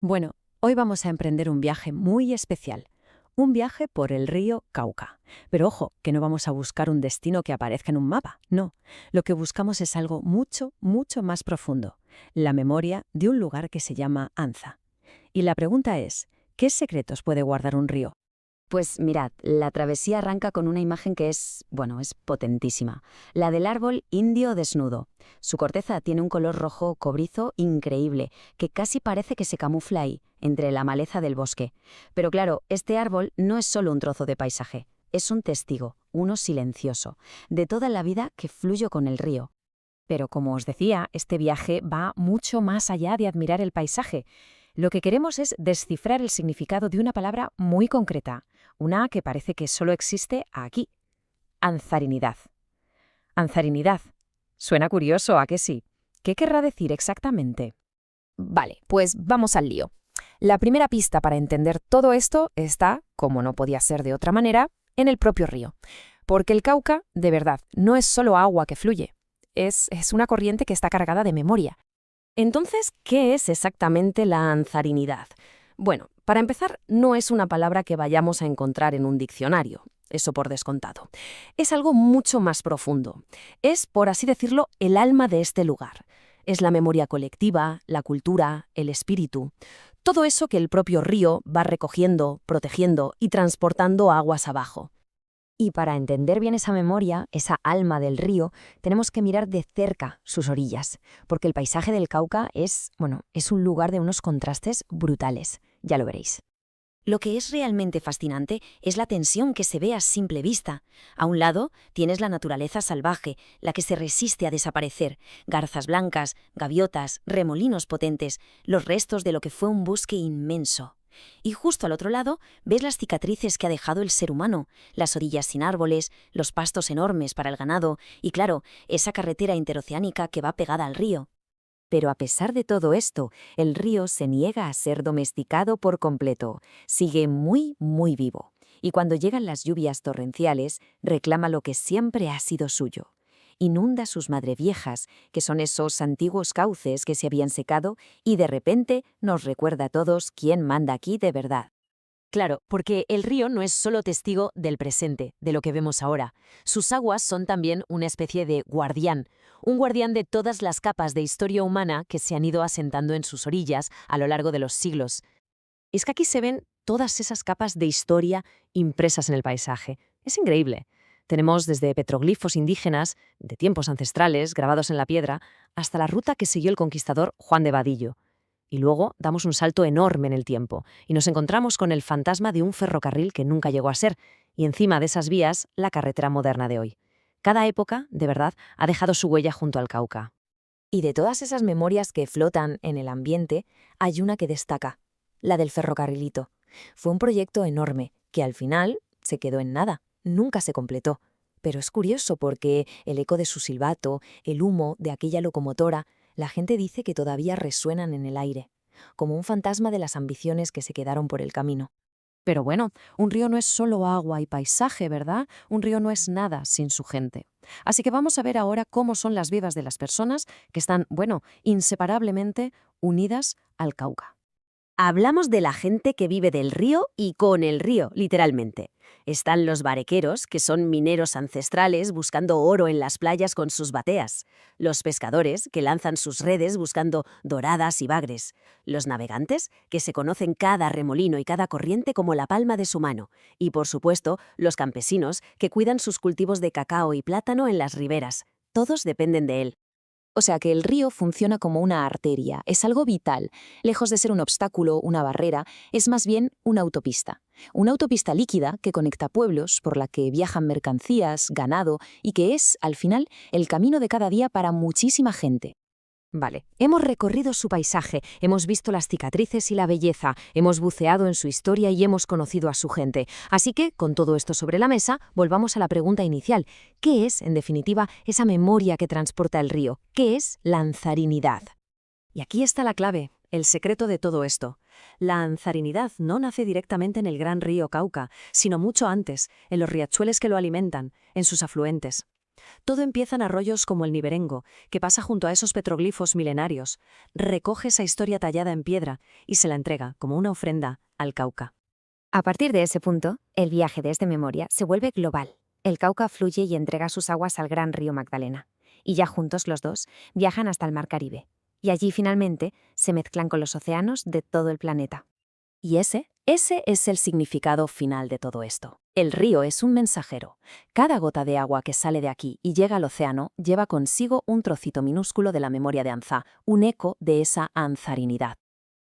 Bueno, hoy vamos a emprender un viaje muy especial. Un viaje por el río Cauca. Pero ojo, que no vamos a buscar un destino que aparezca en un mapa, no. Lo que buscamos es algo mucho, mucho más profundo. La memoria de un lugar que se llama Anza. Y la pregunta es, ¿qué secretos puede guardar un río? Pues mirad, la travesía arranca con una imagen que es potentísima. La del árbol indio desnudo. Su corteza tiene un color rojo cobrizo increíble, que casi parece que se camufla ahí, entre la maleza del bosque. Pero claro, este árbol no es solo un trozo de paisaje, es un testigo, uno silencioso, de toda la vida que fluye con el río. Pero como os decía, este viaje va mucho más allá de admirar el paisaje. Lo que queremos es descifrar el significado de una palabra muy concreta, una que parece que solo existe aquí: anzarinidad. Anzarinidad. Suena curioso, ¿a que sí? ¿Qué querrá decir exactamente? Vale, pues vamos al lío. La primera pista para entender todo esto está, como no podía ser de otra manera, en el propio río. Porque el Cauca, de verdad, no es solo agua que fluye. Es una corriente que está cargada de memoria. Entonces, ¿qué es exactamente la anzarinidad? Bueno, para empezar, no es una palabra que vayamos a encontrar en un diccionario, eso por descontado. Es algo mucho más profundo. Es, por así decirlo, el alma de este lugar. Es la memoria colectiva, la cultura, el espíritu. Todo eso que el propio río va recogiendo, protegiendo y transportando aguas abajo. Y para entender bien esa memoria, esa alma del río, tenemos que mirar de cerca sus orillas, porque el paisaje del Cauca es un lugar de unos contrastes brutales, ya lo veréis. Lo que es realmente fascinante es la tensión que se ve a simple vista. A un lado tienes la naturaleza salvaje, la que se resiste a desaparecer, garzas blancas, gaviotas, remolinos potentes, los restos de lo que fue un bosque inmenso. Y justo al otro lado ves las cicatrices que ha dejado el ser humano, las orillas sin árboles, los pastos enormes para el ganado y, claro, esa carretera interoceánica que va pegada al río. Pero a pesar de todo esto, el río se niega a ser domesticado por completo. Sigue muy, muy vivo. Y cuando llegan las lluvias torrenciales, reclama lo que siempre ha sido suyo. Inunda sus madreviejas, que son esos antiguos cauces que se habían secado, y de repente nos recuerda a todos quién manda aquí de verdad. Claro, porque el río no es solo testigo del presente, de lo que vemos ahora. Sus aguas son también una especie de guardián, un guardián de todas las capas de historia humana que se han ido asentando en sus orillas a lo largo de los siglos. Es que aquí se ven todas esas capas de historia impresas en el paisaje. Es increíble. Tenemos desde petroglifos indígenas, de tiempos ancestrales, grabados en la piedra, hasta la ruta que siguió el conquistador Juan de Vadillo. Y luego damos un salto enorme en el tiempo y nos encontramos con el fantasma de un ferrocarril que nunca llegó a ser, y encima de esas vías, la carretera moderna de hoy. Cada época, de verdad, ha dejado su huella junto al Cauca. Y de todas esas memorias que flotan en el ambiente, hay una que destaca, la del ferrocarrilito. Fue un proyecto enorme, que al final se quedó en nada, nunca se completó. Pero es curioso porque el eco de su silbato, el humo de aquella locomotora, la gente dice que todavía resuenan en el aire, como un fantasma de las ambiciones que se quedaron por el camino. Pero bueno, un río no es solo agua y paisaje, ¿verdad? Un río no es nada sin su gente. Así que vamos a ver ahora cómo son las vidas de las personas que están, inseparablemente unidas al Cauca. Hablamos de la gente que vive del río y con el río, literalmente. Están los barequeros, que son mineros ancestrales buscando oro en las playas con sus bateas. Los pescadores, que lanzan sus redes buscando doradas y bagres. Los navegantes, que se conocen cada remolino y cada corriente como la palma de su mano. Y, por supuesto, los campesinos, que cuidan sus cultivos de cacao y plátano en las riberas. Todos dependen de él. O sea que el río funciona como una arteria, es algo vital. Lejos de ser un obstáculo, una barrera, es más bien una autopista. Una autopista líquida que conecta pueblos, por la que viajan mercancías, ganado, y que es, al final, el camino de cada día para muchísima gente. Vale, hemos recorrido su paisaje, hemos visto las cicatrices y la belleza, hemos buceado en su historia y hemos conocido a su gente. Así que, con todo esto sobre la mesa, volvamos a la pregunta inicial. ¿Qué es, en definitiva, esa memoria que transporta el río? ¿Qué es la anzarinidad? Y aquí está la clave, el secreto de todo esto. La anzarinidad no nace directamente en el gran río Cauca, sino mucho antes, en los riachuelos que lo alimentan, en sus afluentes. Todo empieza en arroyos como el Niberengo, que pasa junto a esos petroglifos milenarios, recoge esa historia tallada en piedra y se la entrega como una ofrenda al Cauca. A partir de ese punto, el viaje desde memoria se vuelve global. El Cauca fluye y entrega sus aguas al gran río Magdalena. Y ya juntos los dos viajan hasta el Mar Caribe. Y allí finalmente se mezclan con los océanos de todo el planeta. Y ese es el significado final de todo esto. El río es un mensajero. Cada gota de agua que sale de aquí y llega al océano lleva consigo un trocito minúsculo de la memoria de Anzá, un eco de esa anzarinidad.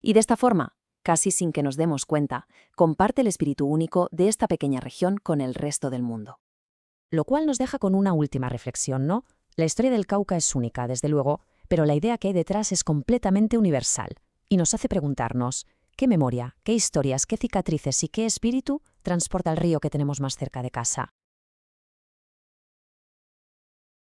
Y de esta forma, casi sin que nos demos cuenta, comparte el espíritu único de esta pequeña región con el resto del mundo. Lo cual nos deja con una última reflexión, ¿no? La historia del Cauca es única, desde luego, pero la idea que hay detrás es completamente universal y nos hace preguntarnos ¿qué memoria, qué historias, qué cicatrices y qué espíritu transporta el río que tenemos más cerca de casa?